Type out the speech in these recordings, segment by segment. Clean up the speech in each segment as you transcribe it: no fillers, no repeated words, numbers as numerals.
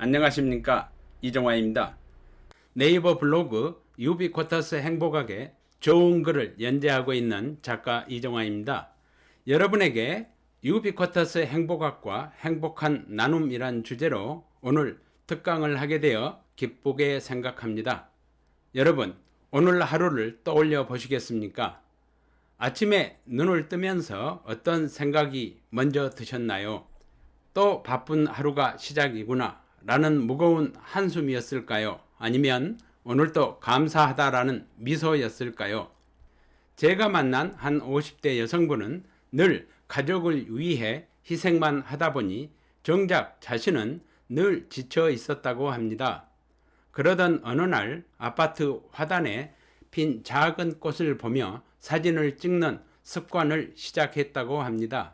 안녕하십니까, 이종화입니다. 네이버 블로그 유비쿼터스 행복학에 좋은 글을 연재하고 있는 작가 이종화입니다. 여러분에게 유비쿼터스 행복학과 행복한 나눔이란 주제로 오늘 특강을 하게 되어 기쁘게 생각합니다. 여러분, 오늘 하루를 떠올려 보시겠습니까? 아침에 눈을 뜨면서 어떤 생각이 먼저 드셨나요? 또 바쁜 하루가 시작이구나 라는 무거운 한숨이었을까요? 아니면 오늘도 감사하다라는 미소였을까요? 제가 만난 한 50대 여성분은 늘 가족을 위해 희생만 하다 보니 정작 자신은 늘 지쳐 있었다고 합니다. 그러던 어느 날 아파트 화단에 핀 작은 꽃을 보며 사진을 찍는 습관을 시작했다고 합니다.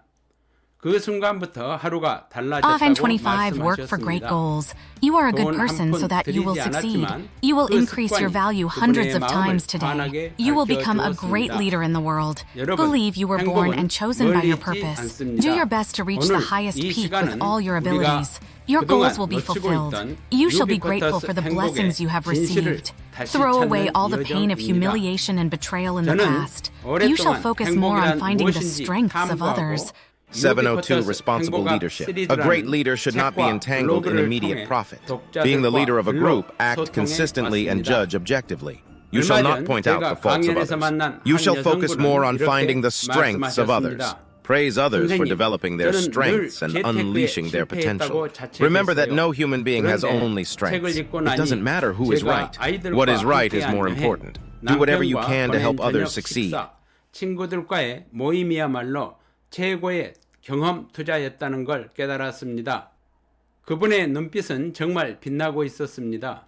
그 순간부터 하루가 달라졌다고 Off-N25 work for great 말씀하셨습니다. goals. You are a good person so that you will succeed. You will increase your value hundreds of times today. You will become a great leader in the world. Believe you were born and chosen by your purpose. Do your best to reach the highest peak with all your abilities. Your goals will be fulfilled. You shall be grateful for the blessings you have received. Throw away all the pain of humiliation and betrayal in the past. You shall focus more on finding the strengths of others. 702 Responsible Leadership. A great leader should not be entangled in immediate profit. Being the leader of a group, act consistently and judge objectively. You shall not point out the faults of others. You shall focus more on finding the strengths of others. Praise others for developing their strengths and unleashing their potential. Remember that no human being has only strengths. It doesn't matter who is right. What is right is more important. Do whatever you can to help others succeed. 친구들과의 모임이야말로 최고의 경험 투자였다는 걸 깨달았습니다. 그분의 눈빛은 정말 빛나고 있었습니다.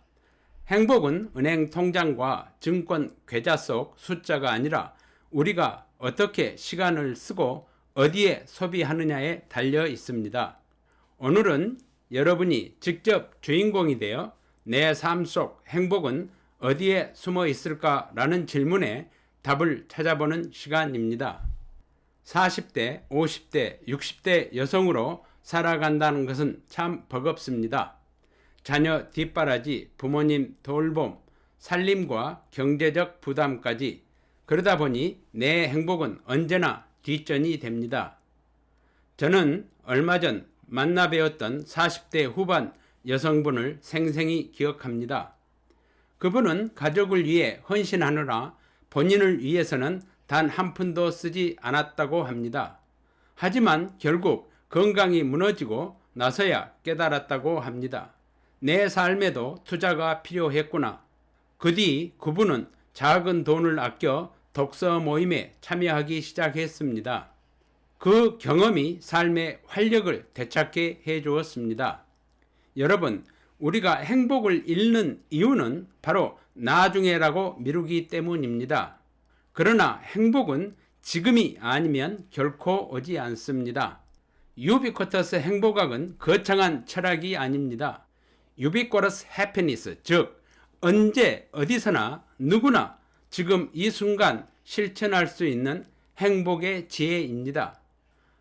행복은 은행 통장과 증권 계좌 속 숫자가 아니라 우리가 어떻게 시간을 쓰고 어디에 소비하느냐에 달려 있습니다. 오늘은 여러분이 직접 주인공이 되어 내 삶 속 행복은 어디에 숨어 있을까라는 질문에 답을 찾아보는 시간입니다. 40대, 50대, 60대 여성으로 살아간다는 것은 참 버겁습니다. 자녀 뒷바라지, 부모님 돌봄, 살림과 경제적 부담까지 그러다 보니 내 행복은 언제나 뒷전이 됩니다. 저는 얼마 전 만나 뵈었던 40대 후반 여성분을 생생히 기억합니다. 그분은 가족을 위해 헌신하느라 본인을 위해서는 단 한 푼도 쓰지 않았다고 합니다. 하지만 결국 건강이 무너지고 나서야 깨달았다고 합니다. 내 삶에도 투자가 필요했구나. 그 뒤 그분은 작은 돈을 아껴 독서 모임에 참여하기 시작했습니다. 그 경험이 삶의 활력을 되찾게 해주었습니다. 여러분, 우리가 행복을 잃는 이유는 바로 나중에라고 미루기 때문입니다. 그러나 행복은 지금이 아니면 결코 오지 않습니다. 유비쿼터스 행복학은 거창한 철학이 아닙니다. 유비쿼터스 해피니스, 즉 언제 어디서나 누구나 지금 이 순간 실천할 수 있는 행복의 지혜입니다.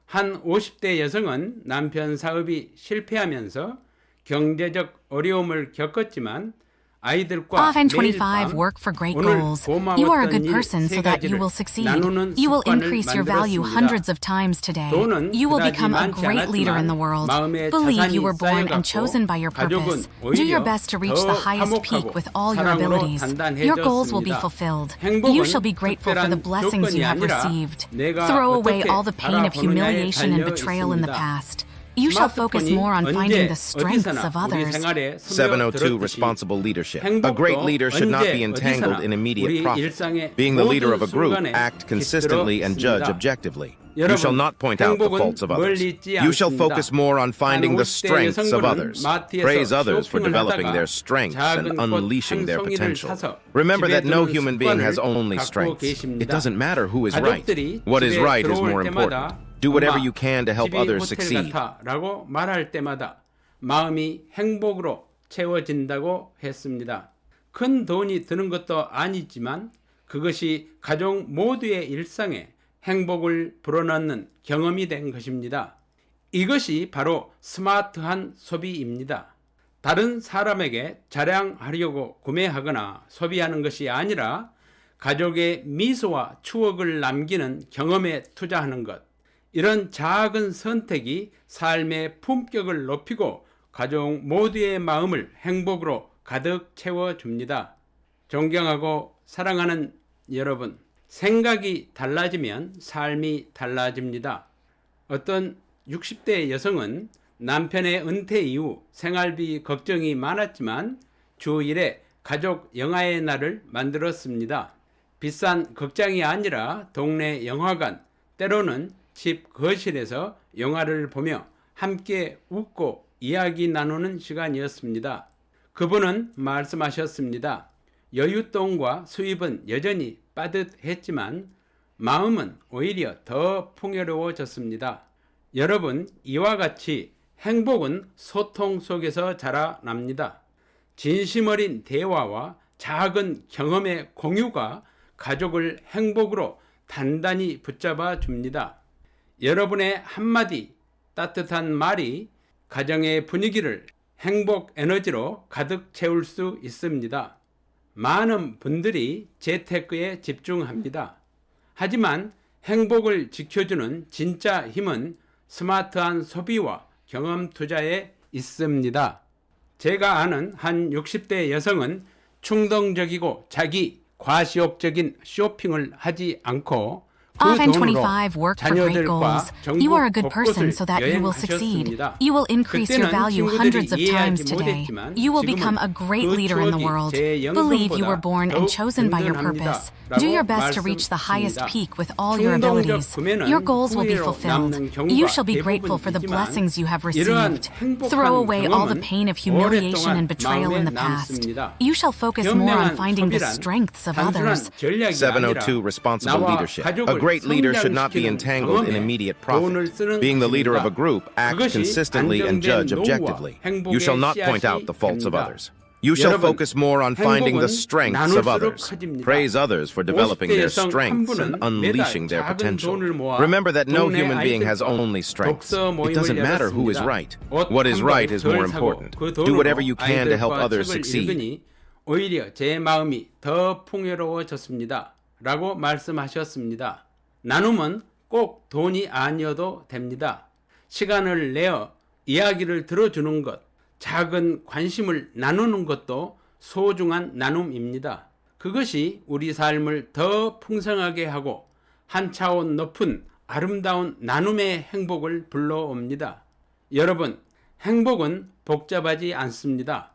한 50대 여성은 남편 사업이 실패하면서 경제적 어려움을 겪었지만 아이들과 Off-N25 work for great goals. You are a good person so that you will succeed. You will increase your value hundreds of times today. You will become a great leader in the world. Believe you were born and chosen by your purpose. Do your best to reach the highest peak with all your abilities. Your goals will be fulfilled. You shall be grateful for the blessings you have received. Throw away all the pain of humiliation and betrayal in the past. You shall focus more on finding the strengths of others. 702 Responsible Leadership. A great leader should not be entangled in immediate profit. Being the leader of a group, act consistently and judge objectively. You shall not point out the faults of others. You shall focus more on finding the strengths of others. Praise others for developing their strengths and unleashing their potential. Remember that no human being has only strengths. It doesn't matter who is right. What is right is more important. Do whatever you can to help others succeed. 라고 말할 때마다 마음이 행복으로 채워진다고 했습니다. 큰 돈이 드는 것도 아니지만 그것이 가족 모두의 일상에 행복을 불어넣는 경험이 된 것입니다. 이것이 바로 스마트한 소비입니다. 다른 사람에게 자랑하려고 구매하거나 소비하는 것이 아니라 가족의 미소와 추억을 남기는 경험에 투자하는 것. 이런 작은 선택이 삶의 품격을 높이고 가족 모두의 마음을 행복으로 가득 채워줍니다. 존경하고 사랑하는 여러분, 생각이 달라지면 삶이 달라집니다. 어떤 60대 여성은 남편의 은퇴 이후 생활비 걱정이 많았지만 주 1회 가족 영화의 날을 만들었습니다. 비싼 극장이 아니라 동네 영화관, 때로는 집 거실에서 영화를 보며 함께 웃고 이야기 나누는 시간이었습니다. 그분은 말씀하셨습니다. 여윳돈과 수입은 여전히 빠듯했지만 마음은 오히려 더 풍요로워졌습니다. 여러분, 이와 같이 행복은 소통 속에서 자라납니다. 진심 어린 대화와 작은 경험의 공유가 가족을 행복으로 단단히 붙잡아 줍니다. 여러분의 한마디 따뜻한 말이 가정의 분위기를 행복 에너지로 가득 채울 수 있습니다. 많은 분들이 재테크에 집중합니다. 하지만 행복을 지켜주는 진짜 힘은 스마트한 소비와 경험 투자에 있습니다. 제가 아는 한 60대 여성은 충동적이고 자기 과시욕적인 쇼핑을 하지 않고 Often 25 work for great goals. You are a good person so that you will succeed. You will increase your value hundreds of times today. You will become a great leader in the world. Believe you were born and chosen by your purpose. Do your best to reach the highest peak with all your abilities. Your goals will be fulfilled. You shall be grateful for the blessings you have received. Throw away all the pain of humiliation and betrayal in the past. You shall focus more on finding the strengths of others. 702 Responsible Leadership. A great leader should not be entangled in immediate profit. Being the leader of a group, act consistently and judge objectively. You shall not point out the faults of others. You shall focus more on finding the strengths of others. Praise others for developing their strengths and unleashing their potential. Remember that no human being has only strengths. It doesn't matter who is right. What is right is more important. Do whatever you can to help others succeed. 오히려 제 마음이 더 풍요로워졌습니다. 라고 말씀하셨습니다. 나눔은 꼭 돈이 아니어도 됩니다. 시간을 내어 이야기를 들어주는 것, 작은 관심을 나누는 것도 소중한 나눔입니다. 그것이 우리 삶을 더 풍성하게 하고 한 차원 높은 아름다운 나눔의 행복을 불러옵니다. 여러분, 행복은 복잡하지 않습니다.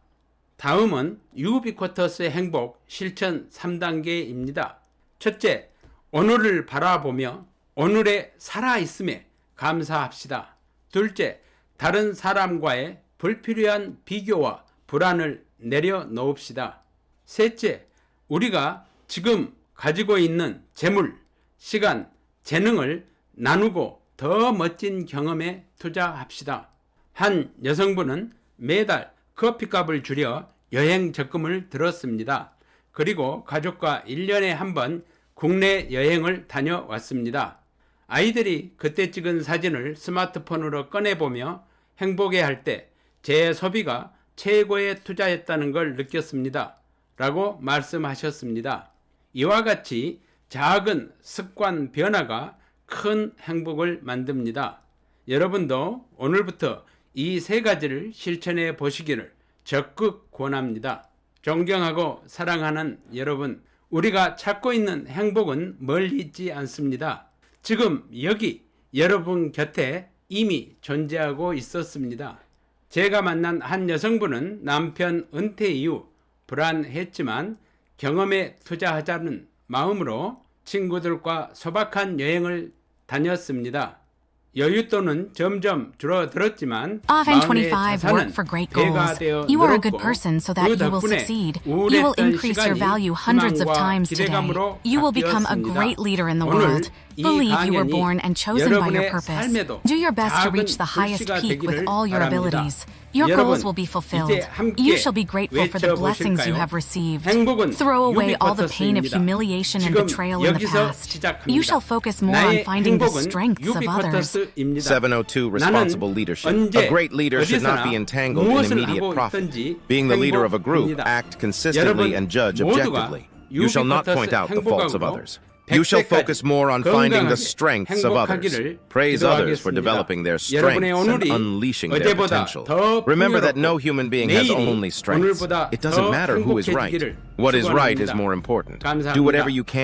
다음은 유비쿼터스의 행복 실천 3단계입니다. 첫째, 오늘을 바라보며 오늘의 살아있음에 감사합시다. 둘째, 다른 사람과의 불필요한 비교와 불안을 내려놓읍시다. 셋째, 우리가 지금 가지고 있는 재물, 시간, 재능을 나누고 더 멋진 경험에 투자합시다. 한 여성분은 매달 커피값을 줄여 여행 적금을 들었습니다. 그리고 가족과 1년에 한 번 국내 여행을 다녀왔습니다. 아이들이 그때 찍은 사진을 스마트폰으로 꺼내보며 행복해할 때 제 소비가 최고의 투자였다는 걸 느꼈습니다. 라고 말씀하셨습니다. 이와 같이 작은 습관 변화가 큰 행복을 만듭니다. 여러분도 오늘부터 이 세 가지를 실천해 보시기를 적극 권합니다. 존경하고 사랑하는 여러분, 우리가 찾고 있는 행복은 멀리 있지 않습니다. 지금 여기 여러분 곁에 이미 존재하고 있었습니다. 제가 만난 한 여성분은 남편 은퇴 이후 불안했지만 경험에 투자하자는 마음으로 친구들과 소박한 여행을 다녔습니다. 여윳돈은 점점 줄어들었지만 Often 마음의 25 자산은 work for great 배가 goals. 되어 You are a good 늘었고 person so that 그 you will 덕분에 succeed. You will 우울했던 increase your 시간이 value hundreds of 희망과 times today. 기대감으로 You will become a 바뀌었습니다. great leader in the 오늘 world. 이 Believe you were 강연이 born and chosen by your 여러분의 purpose. 삶에도 Do your best to 작은 reach the highest 불씨가 peak with 되기를 all your 바랍니다. abilities. Your 여러분, goals will be fulfilled. 이제 함께 You shall be grateful for the blessings you 외쳐보실까요? have received. 행복은 Throw away all the pain of 유비쿼터스입니다. humiliation and 지금 betrayal in the 여기서 past. 시작합니다. You shall focus more on 나의 finding the 행복은 strengths of others. 유비쿼터스입니다. 702 Responsible Leadership. A great leader should not be entangled in immediate profit. Being the leader of a group, act consistently and judge objectively. You shall not point out the faults of others. You shall focus more on finding the strengths of others. Praise others for developing their strengths and unleashing their potential. Remember that no human being has only strengths. It doesn't matter who is right. What is right is more important. Do whatever you can